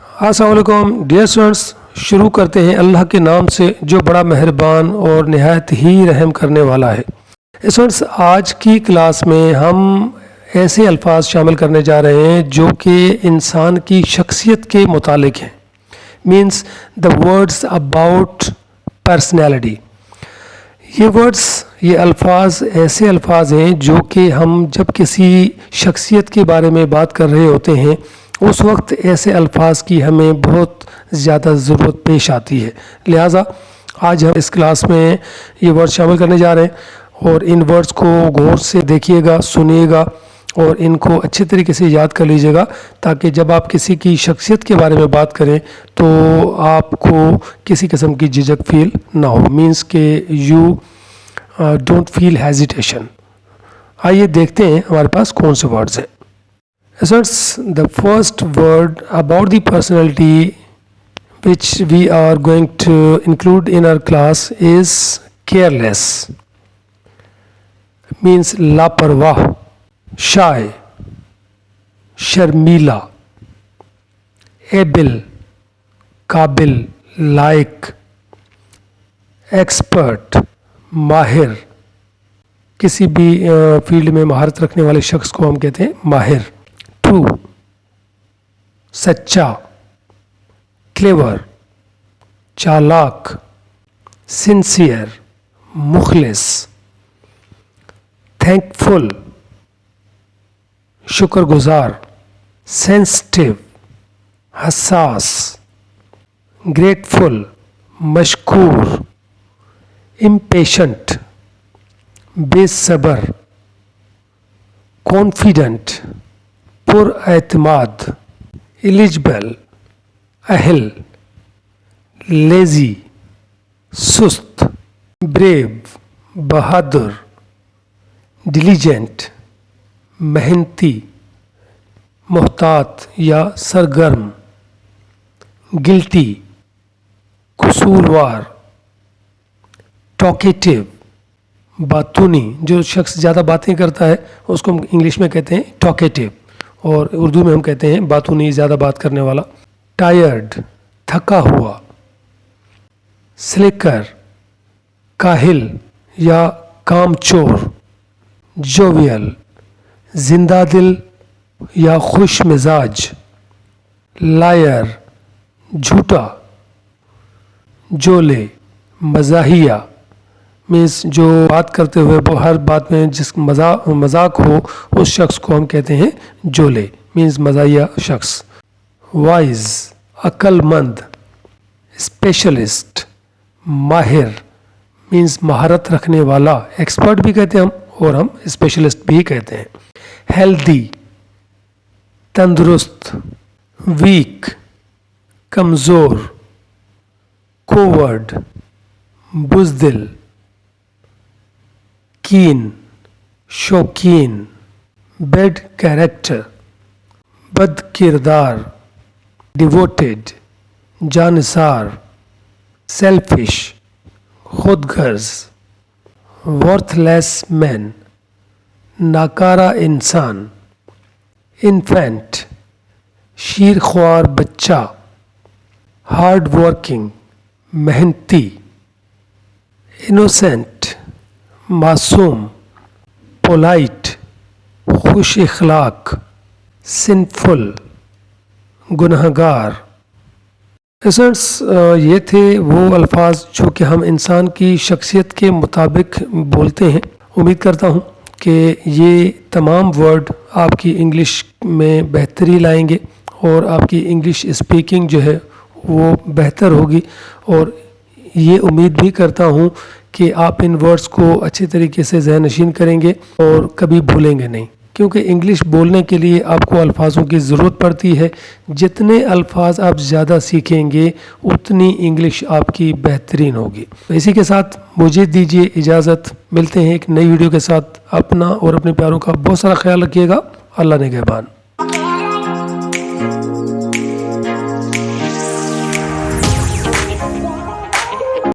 السلام علیکم dear students, شروع کرتے ہیں اللہ کے نام سے جو بڑا مہربان اور نہایت ہی رحم کرنے والا ہے۔ اسٹوڈنٹس، آج کی کلاس میں ہم ایسے الفاظ شامل کرنے جا رہے ہیں جو کہ انسان کی شخصیت کے متعلق ہیں، means the words about personality. یہ الفاظ ایسے الفاظ ہیں جو کہ ہم جب کسی شخصیت کے بارے میں بات کر رہے ہوتے ہیں اس وقت ایسے الفاظ کی ہمیں بہت زیادہ ضرورت پیش آتی ہے۔ لہٰذا آج ہم اس کلاس میں یہ ورڈ شامل کرنے جا رہے ہیں اور ان ورڈز کو غور سے دیکھیے گا، سنیے گا اور ان کو اچھے طریقے سے یاد کر لیجیے گا تاکہ جب آپ کسی کی شخصیت کے بارے میں بات کریں تو آپ کو کسی قسم کی جھجک فیل نہ ہو، مینس کہ یو ڈونٹ فیل ہیزیٹیشن۔ آئیے دیکھتے ہیں ہمارے پاس کون سے ورڈز ہیں۔ The first word about the personality which we are going to include in our class is careless, means لاپرواہ، shy, Sharmila, able قابل، لائق، ایکسپرٹ ماہر، کسی بھی فیلڈ میں مہارت رکھنے والے شخص کو ہم کہتے ہیں ماہر۔ ٹرو سچا، کلیور چالاک، سنسیئر مخلص، تھینک فل شکر گزار، سینسٹیو حساس، گریٹفل مشکور، امپیشنٹ بے صبر، کانفیڈنٹ پر اعتماد، ایلیجبل اہل، لیزی سست، بریو بہادر، ڈیلیجنٹ محنتی، محتاط یا سرگرم، گلٹی قصوروار، ٹاکیٹیو باتونی، جو شخص زیادہ باتیں کرتا ہے اس کو ہم انگلش میں کہتے ہیں ٹاکیٹیو اور اردو میں ہم کہتے ہیں باتونی، زیادہ بات کرنے والا۔ ٹائرڈ تھکا ہوا، سلیکر کاہل یا کام چور، جوویل زندہ دل یا خوش مزاج، لائر جھوٹا، جولے مزاحیہ، مینس جو بات کرتے ہوئے ہر بات میں جس مذاق ہو اس شخص کو ہم کہتے ہیں جولے، مینس مزاحیہ شخص۔ وائز عقل مند، اسپیشلسٹ ماہر، مینس مہارت رکھنے والا، ایکسپرٹ بھی کہتے ہیں ہم اور ہم اسپیشلسٹ بھی کہتے ہیں۔ ہیلدی تندرست، ویک کمزور، کوورڈ بزدل، کین شوقین، بیڈ کیریکٹر بد کردار، ڈیووٹیڈ جانثار، سیلفش خود غرض، ورتھ لیس مین ناکارہ انسان، انفینٹ شیر خوار بچہ، ہارڈ ورکنگ محنتی، انوسینٹ معصوم، پولائٹ خوش اخلاق، سنفل گنہگار۔ اسٹوڈنٹس، یہ تھے وہ الفاظ جو کہ ہم انسان کی شخصیت کے مطابق بولتے ہیں۔ امید کرتا ہوں کہ یہ تمام ورڈ آپ کی انگلش میں بہتری لائیں گے اور آپ کی انگلش اسپیکنگ جو ہے وہ بہتر ہوگی، اور یہ امید بھی کرتا ہوں کہ آپ ان ورڈز کو اچھے طریقے سے ذہن نشین کریں گے اور کبھی بھولیں گے نہیں، کیونکہ انگلش بولنے کے لیے آپ کو الفاظوں کی ضرورت پڑتی ہے۔ جتنے الفاظ آپ زیادہ سیکھیں گے اتنی انگلش آپ کی بہترین ہوگی۔ اسی کے ساتھ مجھے دیجیے اجازت، ملتے ہیں ایک نئی ویڈیو کے ساتھ۔ اپنا اور اپنے پیاروں کا بہت سارا خیال رکھیے گا۔ اللہ نگہبان۔